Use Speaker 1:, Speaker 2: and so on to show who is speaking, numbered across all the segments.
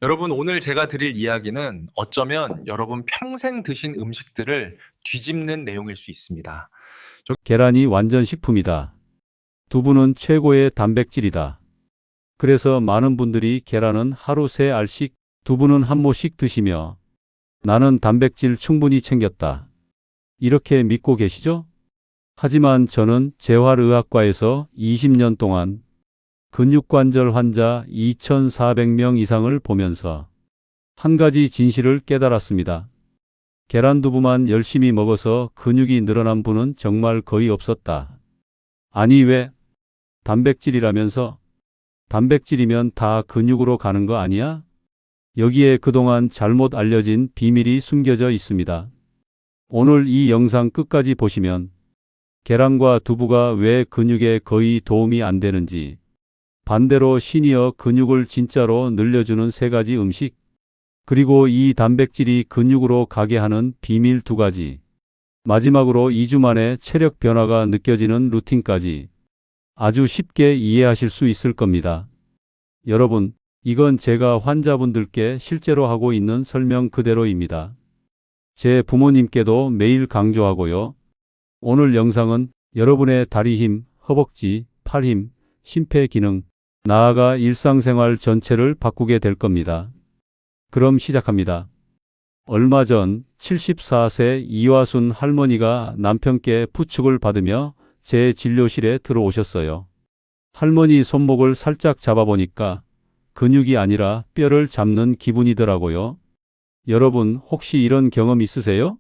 Speaker 1: 여러분, 오늘 제가 드릴 이야기는 어쩌면 여러분 평생 드신 음식들을 뒤집는 내용일 수 있습니다.
Speaker 2: 계란이 완전 식품이다. 두부는 최고의 단백질이다. 그래서 많은 분들이 계란은 하루 3알씩, 두부는 한 모씩 드시며 나는 단백질 충분히 챙겼다. 이렇게 믿고 계시죠? 하지만 저는 재활의학과에서 20년 동안 근육관절 환자 2,400명 이상을 보면서 한 가지 진실을 깨달았습니다. 계란두부만 열심히 먹어서 근육이 늘어난 분은 정말 거의 없었다. 아니 왜? 단백질이라면서? 단백질이면 다 근육으로 가는 거 아니야? 여기에 그동안 잘못 알려진 비밀이 숨겨져 있습니다. 오늘 이 영상 끝까지 보시면 계란과 두부가 왜 근육에 거의 도움이 안 되는지, 반대로 신이어 근육을 진짜로 늘려주는 3가지 음식, 그리고 이 단백질이 근육으로 가게 하는 비밀 2가지, 마지막으로 2주 만에 체력 변화가 느껴지는 루틴까지 아주 쉽게 이해하실 수 있을 겁니다. 여러분, 이건 제가 환자분들께 실제로 하고 있는 설명 그대로입니다. 제 부모님께도 매일 강조하고요. 오늘 영상은 여러분의 다리 힘, 허벅지, 팔 힘, 심폐 기능, 나아가 일상생활 전체를 바꾸게 될 겁니다. 그럼 시작합니다. 얼마 전 74세 이화순 할머니가 남편께 부축을 받으며 제 진료실에 들어오셨어요. 할머니 손목을 살짝 잡아보니까 근육이 아니라 뼈를 잡는 기분이더라고요. 여러분 혹시 이런 경험 있으세요?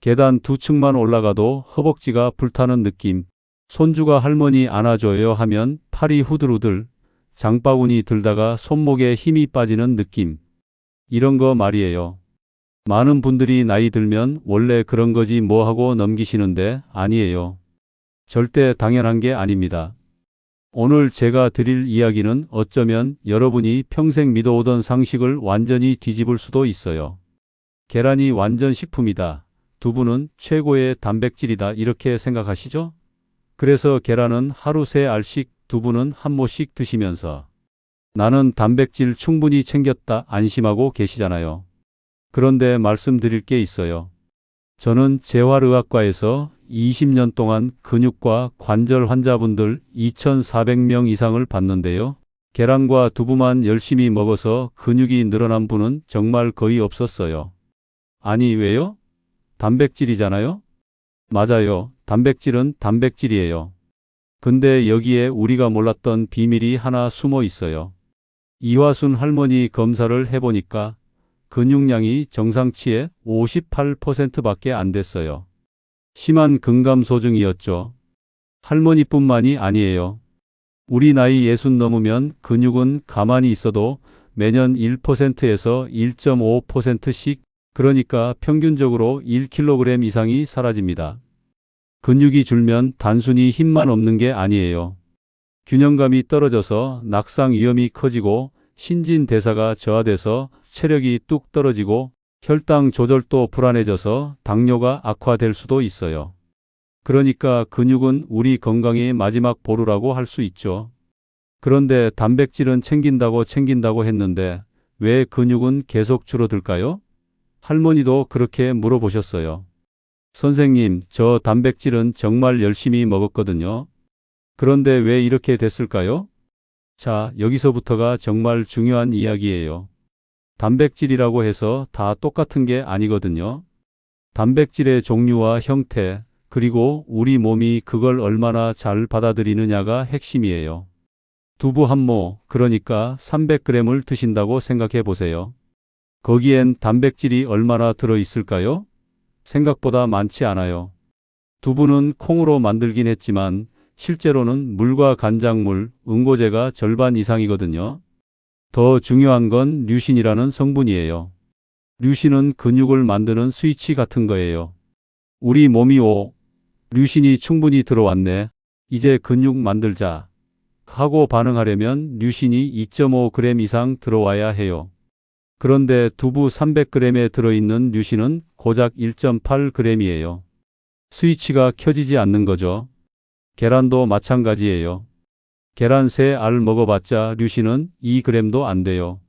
Speaker 2: 계단 2층만 올라가도 허벅지가 불타는 느낌. 손주가 할머니 안아줘요 하면 팔이 후들후들, 장바구니 들다가 손목에 힘이 빠지는 느낌. 이런 거 말이에요. 많은 분들이 나이 들면 원래 그런 거지 뭐 하고 넘기시는데 아니에요. 절대 당연한 게 아닙니다. 오늘 제가 드릴 이야기는 어쩌면 여러분이 평생 믿어오던 상식을 완전히 뒤집을 수도 있어요. 계란이 완전 식품이다. 두부는 최고의 단백질이다. 이렇게 생각하시죠? 그래서 계란은 하루 3알씩, 두부는 한 모씩 드시면서 나는 단백질 충분히 챙겼다 안심하고 계시잖아요. 그런데 말씀드릴 게 있어요. 저는 재활의학과에서 20년 동안 근육과 관절 환자분들 2,400명 이상을 봤는데요. 계란과 두부만 열심히 먹어서 근육이 늘어난 분은 정말 거의 없었어요. 아니 왜요? 단백질이잖아요? 맞아요. 단백질은 단백질이에요. 근데 여기에 우리가 몰랐던 비밀이 하나 숨어 있어요. 이화순 할머니 검사를 해보니까 근육량이 정상치의 58%밖에 안 됐어요. 심한 근감소증이었죠. 할머니뿐만이 아니에요. 우리 나이 60 넘으면 근육은 가만히 있어도 매년 1%에서 1.5%씩, 그러니까 평균적으로 1kg 이상이 사라집니다. 근육이 줄면 단순히 힘만 없는 게 아니에요. 균형감이 떨어져서 낙상 위험이 커지고 신진대사가 저하돼서 체력이 뚝 떨어지고 혈당 조절도 불안해져서 당뇨가 악화될 수도 있어요. 그러니까 근육은 우리 건강의 마지막 보루라고 할 수 있죠. 그런데 단백질은 챙긴다고 했는데 왜 근육은 계속 줄어들까요? 할머니도 그렇게 물어보셨어요. 선생님, 저 단백질은 정말 열심히 먹었거든요. 그런데 왜 이렇게 됐을까요? 자, 여기서부터가 정말 중요한 이야기예요. 단백질이라고 해서 다 똑같은 게 아니거든요. 단백질의 종류와 형태, 그리고 우리 몸이 그걸 얼마나 잘 받아들이느냐가 핵심이에요. 두부 한 모, 그러니까 300g을 드신다고 생각해 보세요. 거기엔 단백질이 얼마나 들어 있을까요? 생각보다 많지 않아요. 두부는 콩으로 만들긴 했지만 실제로는 물과 간장물, 응고제가 절반 이상이거든요. 더 중요한 건 류신이라는 성분이에요. 류신은 근육을 만드는 스위치 같은 거예요. 우리 몸이 류신이 충분히 들어왔네. 이제 근육 만들자 하고 반응하려면 류신이 2.5g 이상 들어와야 해요. 그런데 두부 300g에 들어있는 류신은 고작 1.8g이에요. 스위치가 켜지지 않는 거죠. 계란도 마찬가지예요. 계란 3알 먹어봤자 류신은 2g도 안 돼요.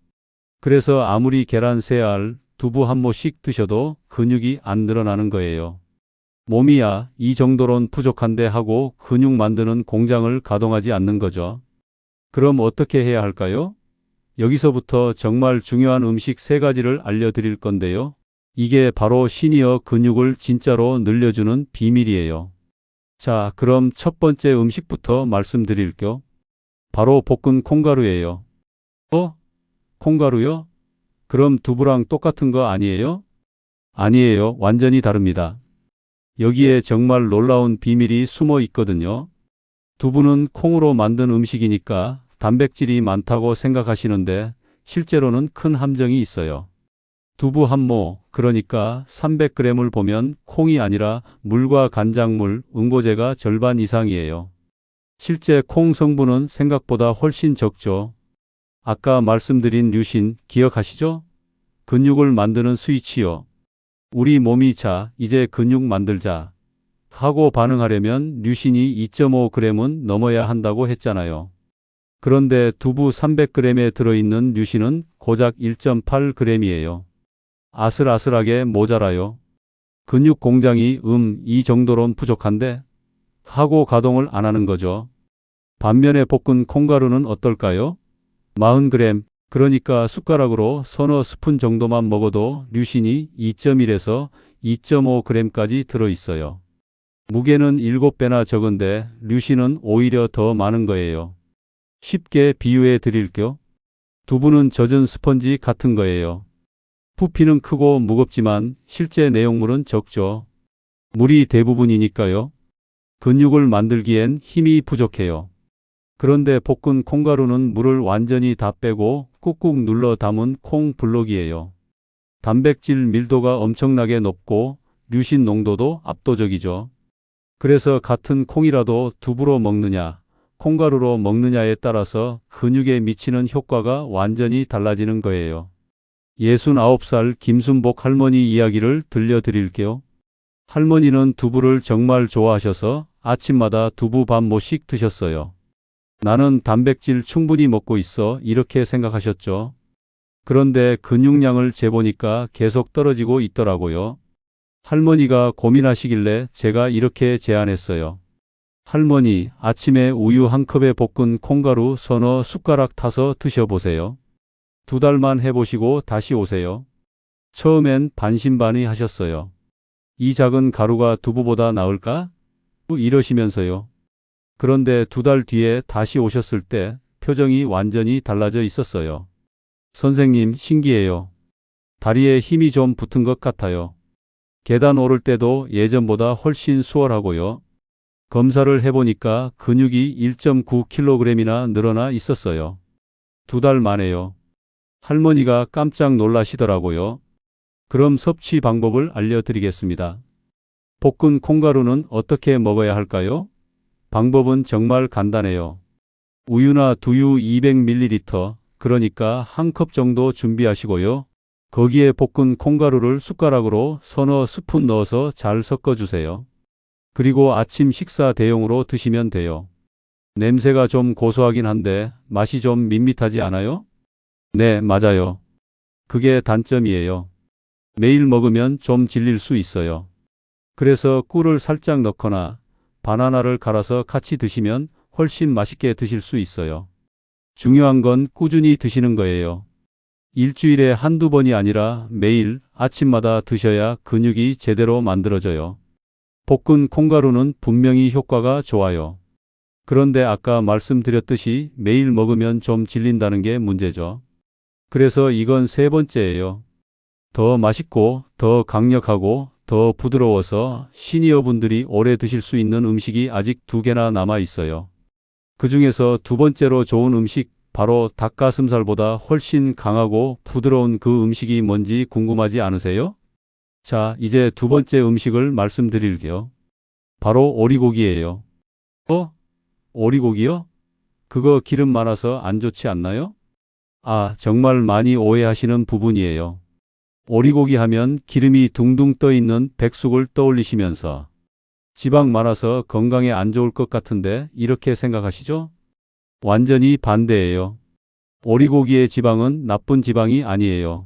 Speaker 2: 그래서 아무리 계란 3알, 두부 한 모씩 드셔도 근육이 안 늘어나는 거예요. 몸이야 이 정도론 부족한데 하고 근육 만드는 공장을 가동하지 않는 거죠. 그럼 어떻게 해야 할까요? 여기서부터 정말 중요한 음식 3가지를 알려드릴 건데요. 이게 바로 시니어 근육을 진짜로 늘려주는 비밀이에요. 자, 그럼 첫 번째 음식부터 말씀드릴게요. 바로 볶은 콩가루예요. 콩가루요? 그럼 두부랑 똑같은 거 아니에요? 아니에요. 완전히 다릅니다. 여기에 정말 놀라운 비밀이 숨어 있거든요. 두부는 콩으로 만든 음식이니까 단백질이 많다고 생각하시는데 실제로는 큰 함정이 있어요. 두부 한 모, 그러니까 300g을 보면 콩이 아니라 물과 간장물, 응고제가 절반 이상이에요. 실제 콩 성분은 생각보다 훨씬 적죠. 아까 말씀드린 류신 기억하시죠? 근육을 만드는 스위치요. 우리 몸이 자, 이제 근육 만들자 하고 반응하려면 류신이 2.5g은 넘어야 한다고 했잖아요. 그런데 두부 300g에 들어있는 류신은 고작 1.8g이에요. 아슬아슬하게 모자라요. 근육 공장이 이 정도론 부족한데 하고 가동을 안 하는 거죠. 반면에 볶은 콩가루는 어떨까요? 40g, 그러니까 숟가락으로 서너 스푼 정도만 먹어도 류신이 2.1에서 2.5g까지 들어있어요. 무게는 7배나 적은데 류신은 오히려 더 많은 거예요. 쉽게 비유해 드릴게요. 두부는 젖은 스펀지 같은 거예요. 부피는 크고 무겁지만 실제 내용물은 적죠. 물이 대부분이니까요. 근육을 만들기엔 힘이 부족해요. 그런데 볶은 콩가루는 물을 완전히 다 빼고 꾹꾹 눌러 담은 콩 블록이에요. 단백질 밀도가 엄청나게 높고 류신 농도도 압도적이죠. 그래서 같은 콩이라도 두부로 먹느냐, 콩가루로 먹느냐에 따라서 근육에 미치는 효과가 완전히 달라지는 거예요. 69살 김순복 할머니 이야기를 들려드릴게요. 할머니는 두부를 정말 좋아하셔서 아침마다 두부 반 모씩 드셨어요. 나는 단백질 충분히 먹고 있어 이렇게 생각하셨죠. 그런데 근육량을 재보니까 계속 떨어지고 있더라고요. 할머니가 고민하시길래 제가 이렇게 제안했어요. 할머니, 아침에 우유 한 컵에 볶은 콩가루 서너 숟가락 타서 드셔보세요. 2달만 해보시고 다시 오세요. 처음엔 반신반의하셨어요. 이 작은 가루가 두부보다 나을까? 이러시면서요. 그런데 2달 뒤에 다시 오셨을 때 표정이 완전히 달라져 있었어요. 선생님, 신기해요. 다리에 힘이 좀 붙은 것 같아요. 계단 오를 때도 예전보다 훨씬 수월하고요. 검사를 해보니까 근육이 1.9kg이나 늘어나 있었어요. 2달 만에요. 할머니가 깜짝 놀라시더라고요. 그럼 섭취 방법을 알려드리겠습니다. 볶은 콩가루는 어떻게 먹어야 할까요? 방법은 정말 간단해요. 우유나 두유 200ml, 그러니까 한 컵 정도 준비하시고요. 거기에 볶은 콩가루를 숟가락으로 서너 스푼 넣어서 잘 섞어주세요. 그리고 아침 식사 대용으로 드시면 돼요. 냄새가 좀 고소하긴 한데 맛이 좀 밋밋하지 않아요? 네, 맞아요. 그게 단점이에요. 매일 먹으면 좀 질릴 수 있어요. 그래서 꿀을 살짝 넣거나 바나나를 갈아서 같이 드시면 훨씬 맛있게 드실 수 있어요. 중요한 건 꾸준히 드시는 거예요. 일주일에 한두 번이 아니라 매일 아침마다 드셔야 근육이 제대로 만들어져요. 볶은 콩가루는 분명히 효과가 좋아요. 그런데 아까 말씀드렸듯이 매일 먹으면 좀 질린다는 게 문제죠. 그래서 이건 3번째예요. 더 맛있고 더 강력하고 더 부드러워서 시니어분들이 오래 드실 수 있는 음식이 아직 2개나 남아 있어요. 그 중에서 2번째로 좋은 음식, 바로 닭가슴살보다 훨씬 강하고 부드러운 그 음식이 뭔지 궁금하지 않으세요? 자, 이제 2번째 음식을 말씀드릴게요. 바로 오리고기예요. 오리고기요? 그거 기름 많아서 안 좋지 않나요? 아, 정말 많이 오해하시는 부분이에요. 오리고기 하면 기름이 둥둥 떠 있는 백숙을 떠올리시면서 지방 많아서 건강에 안 좋을 것 같은데 이렇게 생각하시죠? 완전히 반대예요. 오리고기의 지방은 나쁜 지방이 아니에요.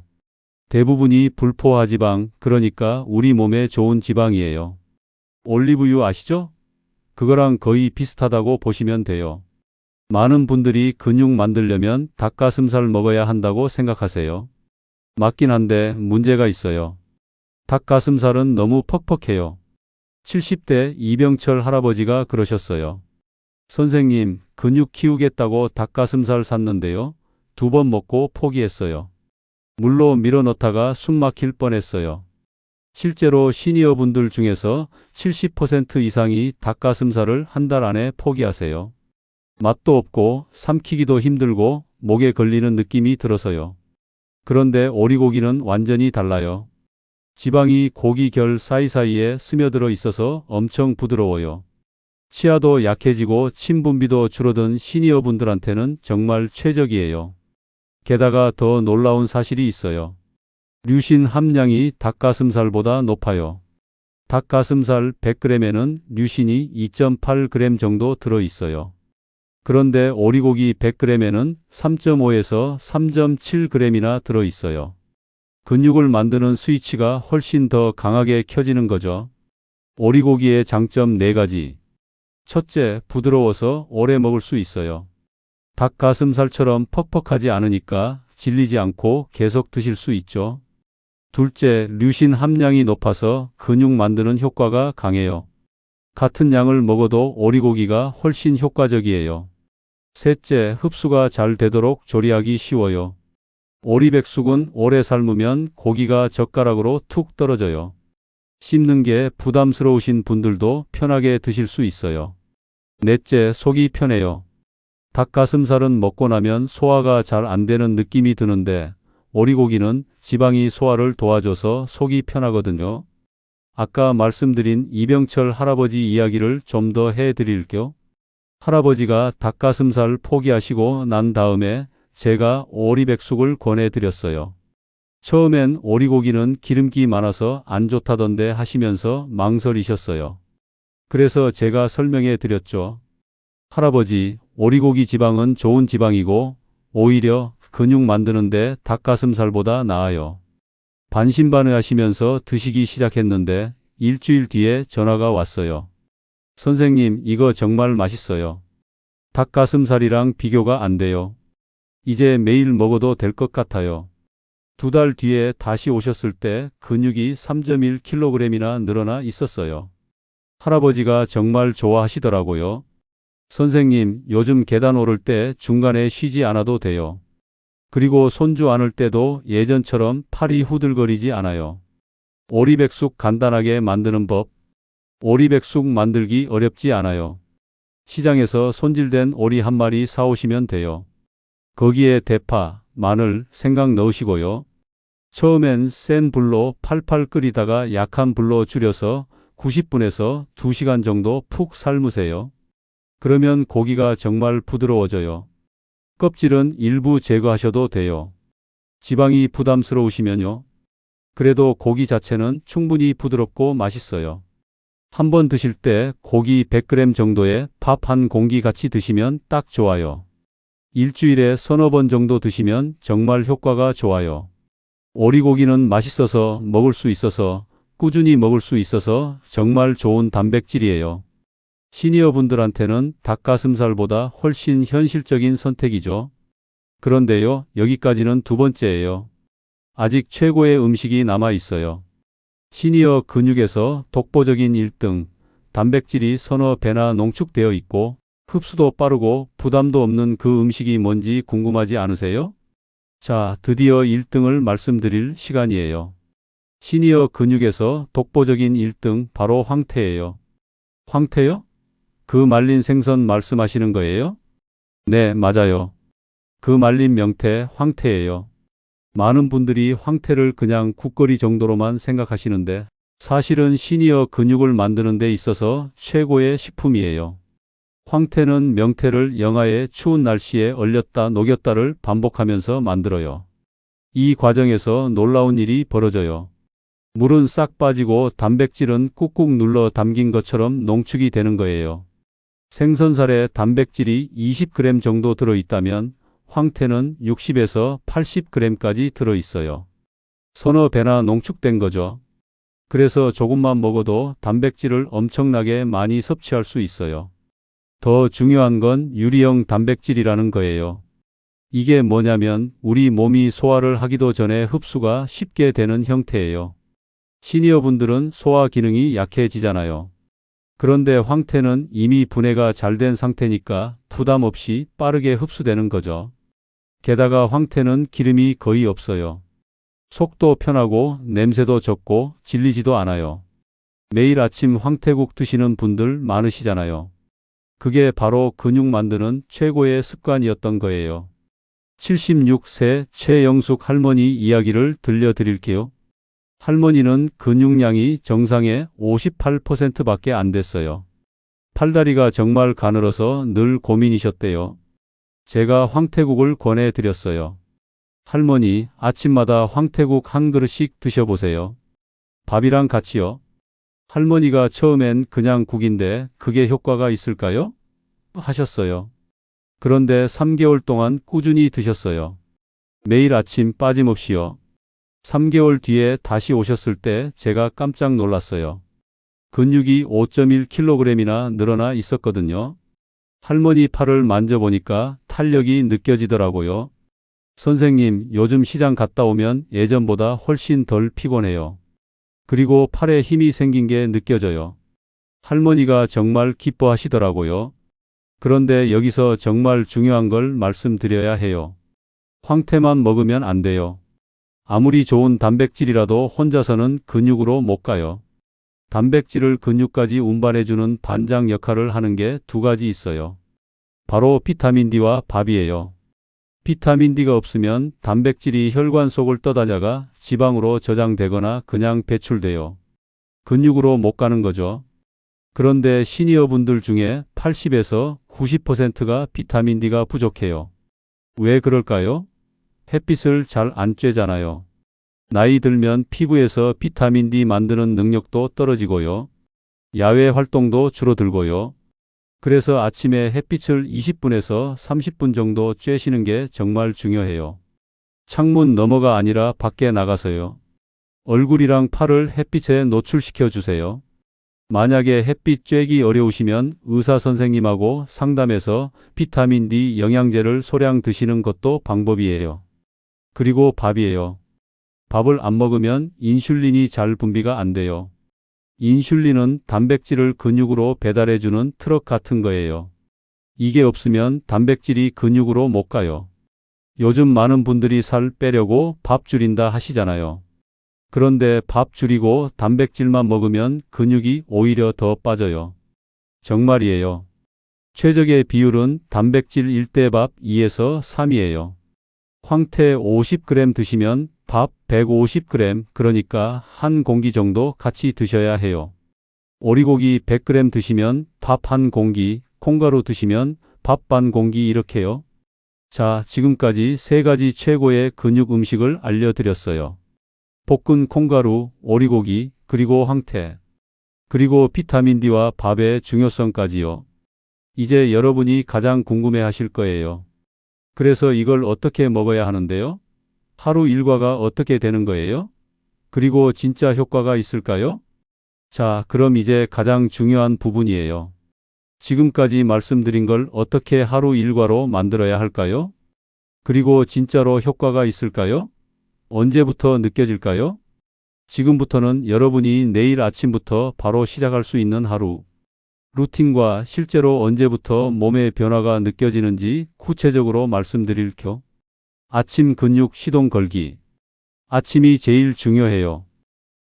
Speaker 2: 대부분이 불포화 지방, 그러니까 우리 몸에 좋은 지방이에요. 올리브유 아시죠? 그거랑 거의 비슷하다고 보시면 돼요. 많은 분들이 근육 만들려면 닭가슴살 먹어야 한다고 생각하세요. 맞긴 한데 문제가 있어요. 닭가슴살은 너무 퍽퍽해요. 70대 이병철 할아버지가 그러셨어요. 선생님, 근육 키우겠다고 닭가슴살 샀는데요. 2번 먹고 포기했어요. 물로 밀어 넣다가 숨 막힐 뻔했어요. 실제로 시니어 분들 중에서 70% 이상이 닭가슴살을 한 달 안에 포기하세요. 맛도 없고 삼키기도 힘들고 목에 걸리는 느낌이 들어서요. 그런데 오리고기는 완전히 달라요. 지방이 고기 결 사이사이에 스며들어 있어서 엄청 부드러워요. 치아도 약해지고 침 분비도 줄어든 시니어 분들한테는 정말 최적이에요. 게다가 더 놀라운 사실이 있어요. 류신 함량이 닭가슴살보다 높아요. 닭가슴살 100g에는 류신이 2.8g 정도 들어 있어요. 그런데 오리고기 100g에는 3.5에서 3.7g이나 들어 있어요. 근육을 만드는 스위치가 훨씬 더 강하게 켜지는 거죠. 오리고기의 장점 4가지. 첫째, 부드러워서 오래 먹을 수 있어요. 닭가슴살처럼 퍽퍽하지 않으니까 질리지 않고 계속 드실 수 있죠. 둘째, 류신 함량이 높아서 근육 만드는 효과가 강해요. 같은 양을 먹어도 오리고기가 훨씬 효과적이에요. 셋째, 흡수가 잘 되도록 조리하기 쉬워요. 오리백숙은 오래 삶으면 고기가 젓가락으로 툭 떨어져요. 씹는 게 부담스러우신 분들도 편하게 드실 수 있어요. 넷째, 속이 편해요. 닭가슴살은 먹고 나면 소화가 잘 안 되는 느낌이 드는데 오리고기는 지방이 소화를 도와줘서 속이 편하거든요. 아까 말씀드린 이병철 할아버지 이야기를 좀 더 해드릴게요. 할아버지가 닭가슴살 포기하시고 난 다음에 제가 오리백숙을 권해드렸어요. 처음엔 오리고기는 기름기 많아서 안 좋다던데 하시면서 망설이셨어요. 그래서 제가 설명해 드렸죠. 할아버지, 오리고기 지방은 좋은 지방이고 오히려 근육 만드는데 닭가슴살보다 나아요. 반신반의하시면서 드시기 시작했는데 일주일 뒤에 전화가 왔어요. 선생님, 이거 정말 맛있어요. 닭가슴살이랑 비교가 안 돼요. 이제 매일 먹어도 될 것 같아요. 2달 뒤에 다시 오셨을 때 근육이 3.1kg이나 늘어나 있었어요. 할아버지가 정말 좋아하시더라고요. 선생님, 요즘 계단 오를 때 중간에 쉬지 않아도 돼요. 그리고 손주 안을 때도 예전처럼 팔이 후들거리지 않아요. 오리백숙 간단하게 만드는 법. 오리백숙 만들기 어렵지 않아요. 시장에서 손질된 오리 한 마리 사오시면 돼요. 거기에 대파, 마늘, 생강 넣으시고요. 처음엔 센 불로 팔팔 끓이다가 약한 불로 줄여서 90분에서 2시간 정도 푹 삶으세요. 그러면 고기가 정말 부드러워져요. 껍질은 일부 제거하셔도 돼요. 지방이 부담스러우시면요. 그래도 고기 자체는 충분히 부드럽고 맛있어요. 한번 드실 때 고기 100g 정도에 밥 한 공기 같이 드시면 딱 좋아요. 일주일에 서너 번 정도 드시면 정말 효과가 좋아요. 오리고기는 맛있어서 먹을 수 있어서 꾸준히 먹을 수 있어서 정말 좋은 단백질이에요. 시니어 분들한테는 닭가슴살보다 훨씬 현실적인 선택이죠. 그런데요, 여기까지는 2번째예요. 아직 최고의 음식이 남아 있어요. 시니어 근육에서 독보적인 1등, 단백질이 서너 배나 농축되어 있고 흡수도 빠르고 부담도 없는 그 음식이 뭔지 궁금하지 않으세요? 자, 드디어 1등을 말씀드릴 시간이에요. 시니어 근육에서 독보적인 1등 바로 황태예요. 황태요? 그 말린 생선 말씀하시는 거예요? 네, 맞아요. 그 말린 명태 황태예요. 많은 분들이 황태를 그냥 국거리 정도로만 생각하시는데 사실은 시니어 근육을 만드는 데 있어서 최고의 식품이에요. 황태는 명태를 영하의 추운 날씨에 얼렸다 녹였다를 반복하면서 만들어요. 이 과정에서 놀라운 일이 벌어져요. 물은 싹 빠지고 단백질은 꾹꾹 눌러 담긴 것처럼 농축이 되는 거예요. 생선살에 단백질이 20g 정도 들어있다면 황태는 60에서 80g까지 들어있어요. 서너 배나 농축된 거죠. 그래서 조금만 먹어도 단백질을 엄청나게 많이 섭취할 수 있어요. 더 중요한 건 유리형 단백질이라는 거예요. 이게 뭐냐면 우리 몸이 소화를 하기도 전에 흡수가 쉽게 되는 형태예요. 시니어분들은 소화 기능이 약해지잖아요. 그런데 황태는 이미 분해가 잘 된 상태니까 부담 없이 빠르게 흡수되는 거죠. 게다가 황태는 기름이 거의 없어요. 속도 편하고 냄새도 적고 질리지도 않아요. 매일 아침 황태국 드시는 분들 많으시잖아요. 그게 바로 근육 만드는 최고의 습관이었던 거예요. 76세 최영숙 할머니 이야기를 들려드릴게요. 할머니는 근육량이 정상의 58%밖에 안 됐어요. 팔다리가 정말 가늘어서 늘 고민이셨대요. 제가 황태국을 권해드렸어요. 할머니, 아침마다 황태국 한 그릇씩 드셔보세요. 밥이랑 같이요. 할머니가 처음엔 그냥 국인데 그게 효과가 있을까요? 하셨어요. 그런데 3개월 동안 꾸준히 드셨어요. 매일 아침 빠짐없이요. 3개월 뒤에 다시 오셨을 때 제가 깜짝 놀랐어요. 근육이 5.1kg이나 늘어나 있었거든요. 할머니 팔을 만져보니까 탄력이 느껴지더라고요. 선생님, 요즘 시장 갔다 오면 예전보다 훨씬 덜 피곤해요. 그리고 팔에 힘이 생긴 게 느껴져요. 할머니가 정말 기뻐하시더라고요. 그런데 여기서 정말 중요한 걸 말씀드려야 해요. 황태만 먹으면 안 돼요. 아무리 좋은 단백질이라도 혼자서는 근육으로 못 가요. 단백질을 근육까지 운반해주는 반장 역할을 하는 게 두 가지 있어요. 바로 비타민 D와 밥이에요. 비타민 D가 없으면 단백질이 혈관 속을 떠다녀가 지방으로 저장되거나 그냥 배출돼요. 근육으로 못 가는 거죠. 그런데 시니어 분들 중에 80에서 90%가 비타민 D가 부족해요. 왜 그럴까요? 햇빛을 잘 안 쬐잖아요. 나이 들면 피부에서 비타민 D 만드는 능력도 떨어지고요. 야외 활동도 줄어들고요. 그래서 아침에 햇빛을 20분에서 30분 정도 쬐시는 게 정말 중요해요. 창문 너머가 아니라 밖에 나가서요. 얼굴이랑 팔을 햇빛에 노출시켜 주세요. 만약에 햇빛 쬐기 어려우시면 의사 선생님하고 상담해서 비타민 D 영양제를 소량 드시는 것도 방법이에요. 그리고 밥이에요. 밥을 안 먹으면 인슐린이 잘 분비가 안 돼요. 인슐린은 단백질을 근육으로 배달해주는 트럭 같은 거예요. 이게 없으면 단백질이 근육으로 못 가요. 요즘 많은 분들이 살 빼려고 밥 줄인다 하시잖아요. 그런데 밥 줄이고 단백질만 먹으면 근육이 오히려 더 빠져요. 정말이에요. 최적의 비율은 단백질 1대 밥 2에서 3이에요. 황태 50g 드시면 밥 150g, 그러니까 한 공기 정도 같이 드셔야 해요. 오리고기 100g 드시면 밥 한 공기, 콩가루 드시면 밥 반 공기 이렇게요. 자, 지금까지 세 가지 최고의 근육 음식을 알려드렸어요. 볶은 콩가루, 오리고기, 그리고 황태. 그리고 비타민 D와 밥의 중요성까지요. 이제 여러분이 가장 궁금해 하실 거예요. 그래서 이걸 어떻게 먹어야 하는데요? 하루 일과가 어떻게 되는 거예요? 그리고 진짜 효과가 있을까요? 자, 그럼 이제 가장 중요한 부분이에요. 지금까지 말씀드린 걸 어떻게 하루 일과로 만들어야 할까요? 그리고 진짜로 효과가 있을까요? 언제부터 느껴질까요? 지금부터는 여러분이 내일 아침부터 바로 시작할 수 있는 하루. 루틴과 실제로 언제부터 몸의 변화가 느껴지는지 구체적으로 말씀드릴게요. 아침 근육 시동 걸기. 아침이 제일 중요해요.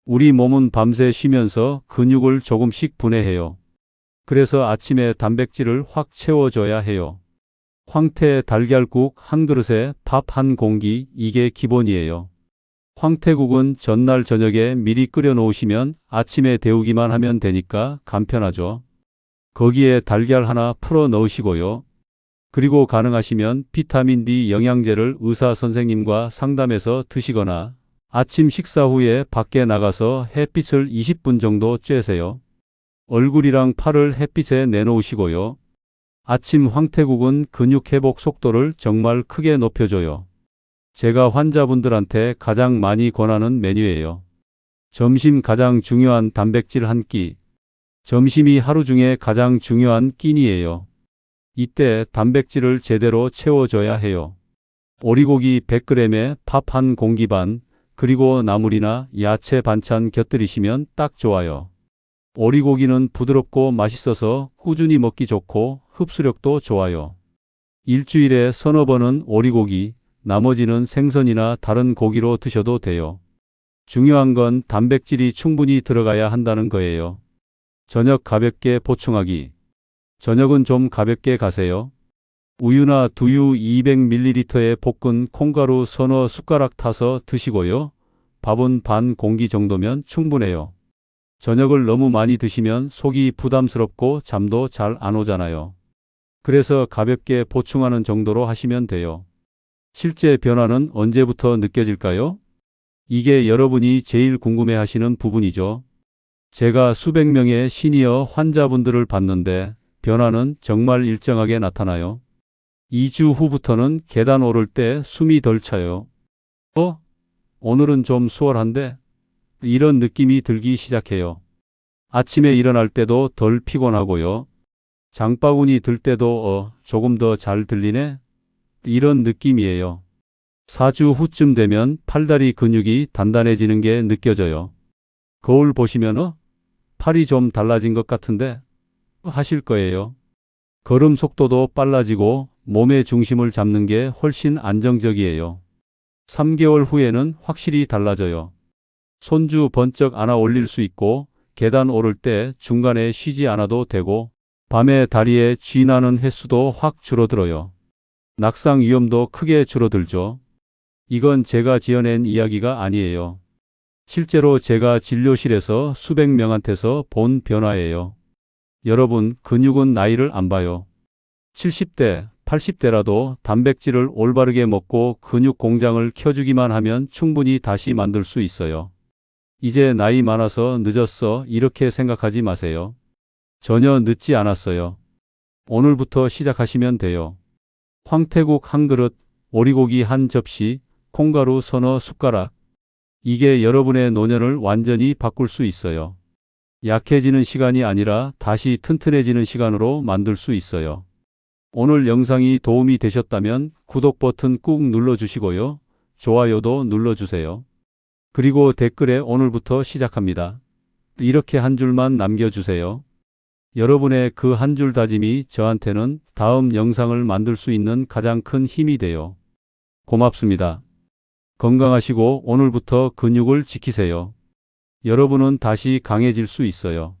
Speaker 2: 우리 몸은 밤새 쉬면서 근육을 조금씩 분해해요. 그래서 아침에 단백질을 확 채워줘야 해요. 황태 달걀국 한 그릇에 밥 한 공기, 이게 기본이에요. 황태국은 전날 저녁에 미리 끓여 놓으시면 아침에 데우기만 하면 되니까 간편하죠. 거기에 달걀 하나 풀어 넣으시고요. 그리고 가능하시면 비타민 D 영양제를 의사 선생님과 상담해서 드시거나 아침 식사 후에 밖에 나가서 햇빛을 20분 정도 쬐세요. 얼굴이랑 팔을 햇빛에 내놓으시고요. 아침 황태국은 근육 회복 속도를 정말 크게 높여줘요. 제가 환자분들한테 가장 많이 권하는 메뉴예요. 점심 가장 중요한 단백질 한 끼. 점심이 하루 중에 가장 중요한 끼니예요. 이때 단백질을 제대로 채워줘야 해요. 오리고기 100g에 밥 한 공기 반, 그리고 나물이나 야채 반찬 곁들이시면 딱 좋아요. 오리고기는 부드럽고 맛있어서 꾸준히 먹기 좋고 흡수력도 좋아요. 일주일에 서너 번은 오리고기, 나머지는 생선이나 다른 고기로 드셔도 돼요. 중요한 건 단백질이 충분히 들어가야 한다는 거예요. 저녁 가볍게 보충하기. 저녁은 좀 가볍게 가세요. 우유나 두유 200ml에 볶은 콩가루 서너 숟가락 타서 드시고요. 밥은 반 공기 정도면 충분해요. 저녁을 너무 많이 드시면 속이 부담스럽고 잠도 잘 안 오잖아요. 그래서 가볍게 보충하는 정도로 하시면 돼요. 실제 변화는 언제부터 느껴질까요? 이게 여러분이 제일 궁금해 하시는 부분이죠. 제가 수백 명의 시니어 환자분들을 봤는데 변화는 정말 일정하게 나타나요. 2주 후부터는 계단 오를 때 숨이 덜 차요. 오늘은 좀 수월한데? 이런 느낌이 들기 시작해요. 아침에 일어날 때도 덜 피곤하고요. 장바구니 들 때도 조금 더 잘 들리네? 이런 느낌이에요. 4주 후쯤 되면 팔다리 근육이 단단해지는 게 느껴져요. 거울 보시면 팔이 좀 달라진 것 같은데 하실 거예요. 걸음 속도도 빨라지고 몸의 중심을 잡는 게 훨씬 안정적이에요. 3개월 후에는 확실히 달라져요. 손주 번쩍 안아 올릴 수 있고 계단 오를 때 중간에 쉬지 않아도 되고 밤에 다리에 쥐 나는 횟수도 확 줄어들어요. 낙상 위험도 크게 줄어들죠. 이건 제가 지어낸 이야기가 아니에요. 실제로 제가 진료실에서 수백 명한테서 본 변화예요. 여러분, 근육은 나이를 안 봐요. 70대, 80대라도 단백질을 올바르게 먹고 근육 공장을 켜주기만 하면 충분히 다시 만들 수 있어요. 이제 나이 많아서 늦었어 이렇게 생각하지 마세요. 전혀 늦지 않았어요. 오늘부터 시작하시면 돼요. 황태국 한 그릇, 오리고기 한 접시, 콩가루 서너 숟가락. 이게 여러분의 노년을 완전히 바꿀 수 있어요. 약해지는 시간이 아니라 다시 튼튼해지는 시간으로 만들 수 있어요. 오늘 영상이 도움이 되셨다면 구독 버튼 꾹 눌러주시고요. 좋아요도 눌러주세요. 그리고 댓글에 오늘부터 시작합니다. 이렇게 한 줄만 남겨주세요. 여러분의 그 한 줄 다짐이 저한테는 다음 영상을 만들 수 있는 가장 큰 힘이 돼요. 고맙습니다. 건강하시고 오늘부터 근육을 지키세요. 여러분은 다시 강해질 수 있어요.